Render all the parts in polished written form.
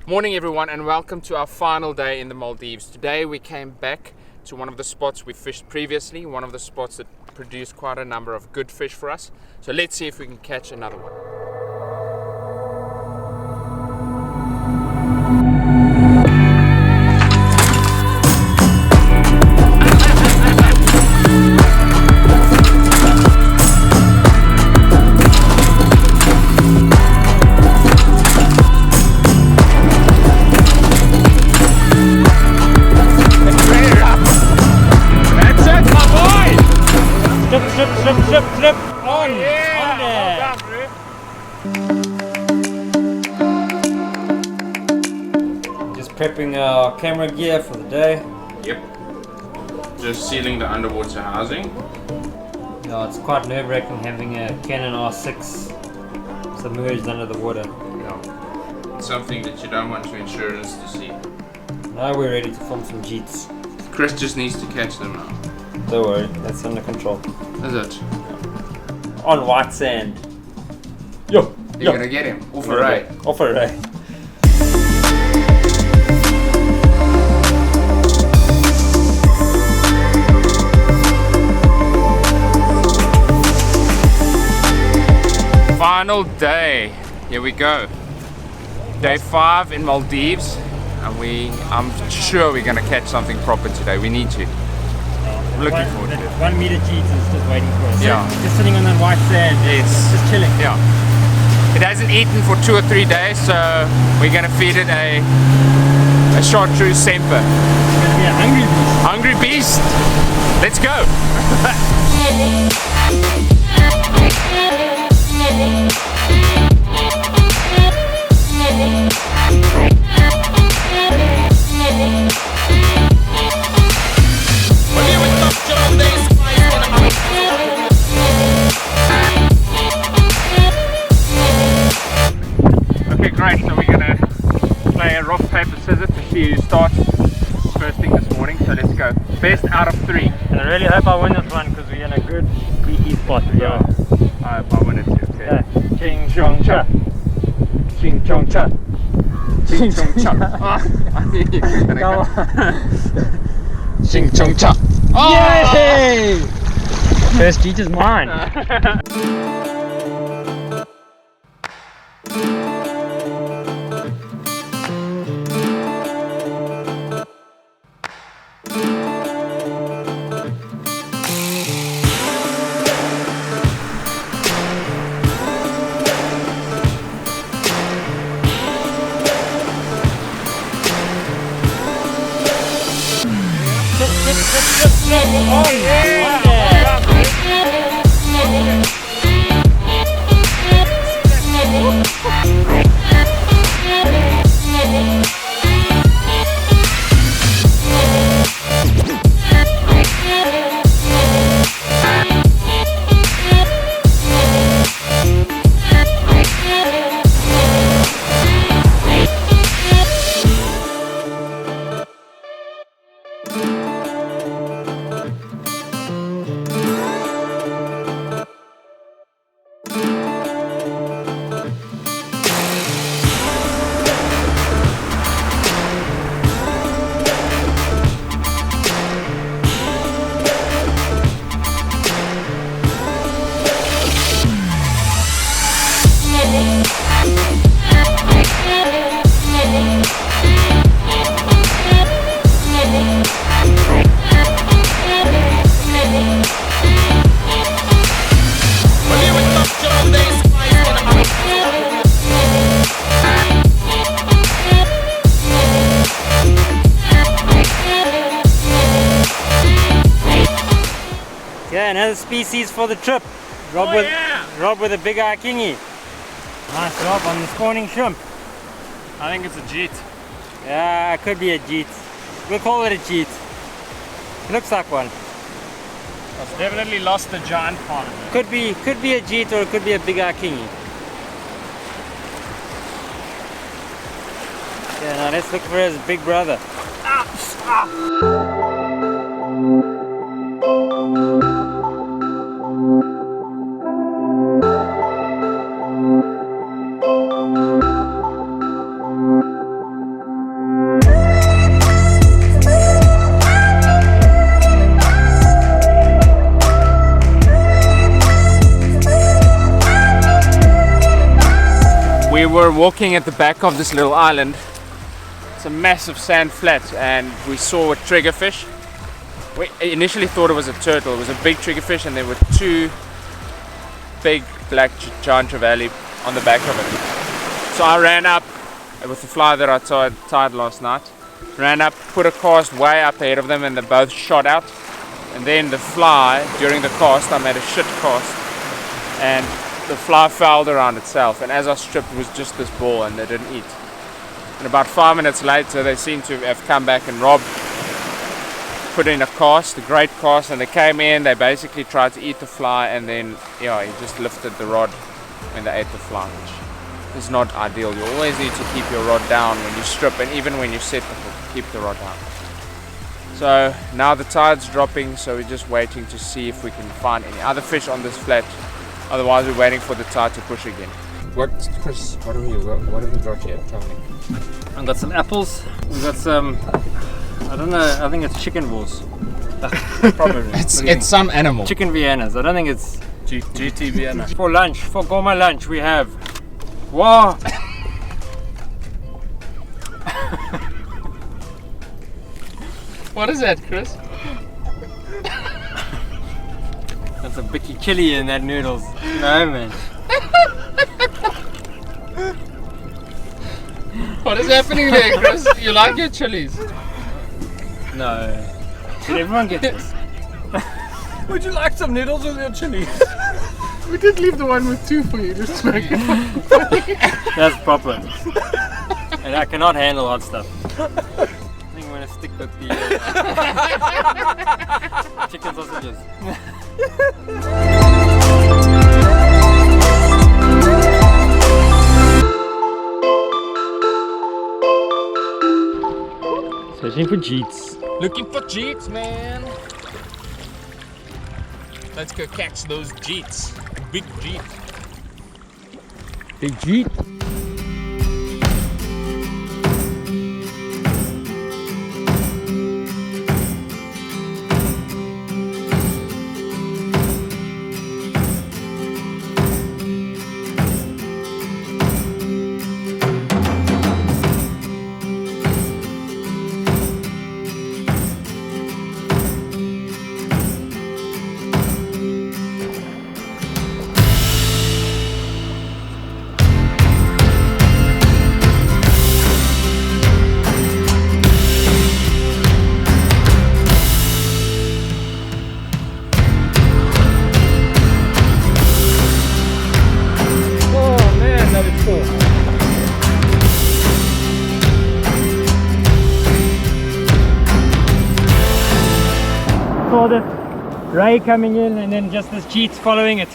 Morning everyone, and welcome to our final day in the Maldives. Today we came back to one of the spots we fished previously, one of the spots that produced quite a number of good fish for us. So let's see if we can catch another one. Slip on! Yeah! On there. Just prepping our camera gear for the day. Yep. Just sealing the underwater housing. Yeah, it's quite nerve-wracking having a Canon R6 submerged under the water. Yeah. It's something that you don't want your insurance to see. Now we're ready to film some jeets. Chris just needs to catch them now. Don't worry, that's under control. Is it? On white sand. Yo! You're gonna get him. Off a ray. Off a ray. Final day. Here we go. Day 5 in Maldives. And I'm sure we're gonna catch something proper today. We need to. Looking forward to it. 1 meter jeet is just waiting for us. Yeah. Just sitting on that white sand. Yes. Just chilling. Yeah. It hasn't eaten for 2 or 3 days, so we're gonna feed it a chartreuse semper. It's gonna be a hungry beast. Hungry beast. Let's go. Okay, great. So we're gonna play a rock, paper, scissors to see who starts first thing this morning. So let's go. Best out of 3. And I really hope I win this one because we're in a good beefy spot. Yeah. I hope I win it too. Okay. Ching chong cha. Ching chong cha. Ching chong cha. I knew you were gonna go. Ching chong cha. Yay! First jeet is mine. Oh yeah! Yeah, another species for the trip. Rob with a big eye kingy. Nice job on the spawning shrimp. I think it's a jeet. Yeah, it could be a jeet. We'll call it a jeet. It looks like one. It's definitely lost the giant part of it. Could be a jeet or it could be a big eye kingy. Yeah, now let's look for his big brother. were walking at the back of this little island. It's a massive sand flat, and we saw a triggerfish. We initially thought it was a turtle. It was a big triggerfish, and there were two big black giant trevally on the back of it. So I ran up with the fly that I tied last night. Ran up, put a cast way up ahead of them, and they both shot out. And then the fly, during the cast, I made a shit cast, and the fly fouled around itself. And as I stripped, it was just this ball, and they didn't eat. And about 5 minutes later, they seem to have come back, and Rob put in a cast, a great cast, and they came in. They basically tried to eat the fly, and then he just lifted the rod when they ate the fly, which is not ideal. You always need to keep your rod down when you strip, and even when you set the hook, keep the rod down. So now the tide's dropping, so we're just waiting to see if we can find any other fish on this flat. Otherwise, we're waiting for the tide to push again. Chris, what have you got here? Tell me. I've got some apples. We've got some, I don't know, I think it's chicken balls. Probably. It's some animal. Chicken Viennas. I don't think it's GT Vienna. For lunch, for gourmet lunch, we have. Wow! What is that, Chris? That's a bicky chili in that noodles. No, man. What is happening there, Chris? You like your chilies? No. Did everyone get this? Would you like some noodles with your chili? We did leave the one with two for you, just to make it funny. That's proper. And I cannot handle hot stuff. I think I'm gonna stick with the chicken sausages. Searching for jeets. Looking for jeets, man. Let's go catch those jeets. Big jeet. Big jeet. Saw the ray coming in, and then just this jeet's following it,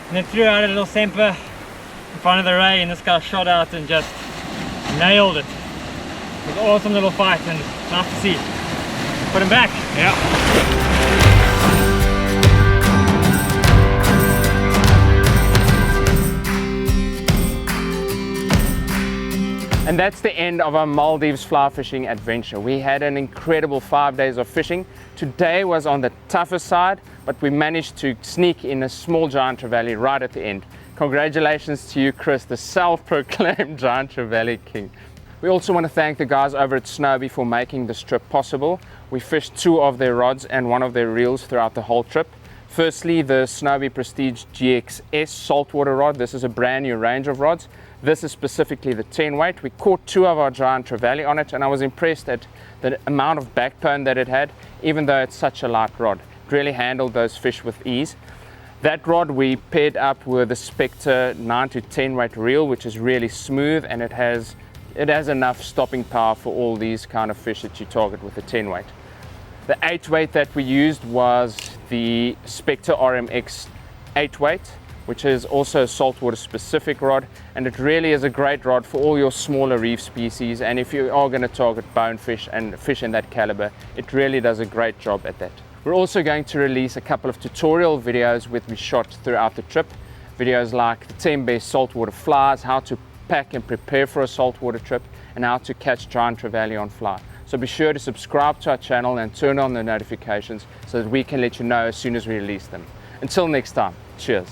and then threw out a little semper in front of the ray, and this guy shot out and just nailed it. It was an awesome little fight, and nice to see. Put him back. Yeah. And that's the end of our Maldives fly fishing adventure. We had an incredible 5 days of fishing. Today was on the tougher side, but we managed to sneak in a small giant trevally right at the end. Congratulations to you, Chris, the self-proclaimed giant trevally king. We also want to thank the guys over at Snowbee for making this trip possible. We fished 2 of their rods and 1 of their reels throughout the whole trip. Firstly, the Snowbee Prestige GXS saltwater rod. This is a brand new range of rods. This is specifically the 10 weight. We caught 2 of our giant trevally on it, and I was impressed at the amount of backbone that it had, even though it's such a light rod. It really handled those fish with ease. That rod we paired up with the Spectre 9 to 10 weight reel, which is really smooth, and it has enough stopping power for all these kind of fish that you target with the 10 weight. The 8 weight that we used was the Spectre RMX 8 weight, which is also a saltwater specific rod, and it really is a great rod for all your smaller reef species, and if you are going to target bonefish and fish in that caliber, it really does a great job at that. We're also going to release a couple of tutorial videos which we shot throughout the trip. Videos like the 10 best saltwater flies, how to pack and prepare for a saltwater trip, and how to catch giant trevally on fly. So be sure to subscribe to our channel and turn on the notifications so that we can let you know as soon as we release them. Until next time, cheers.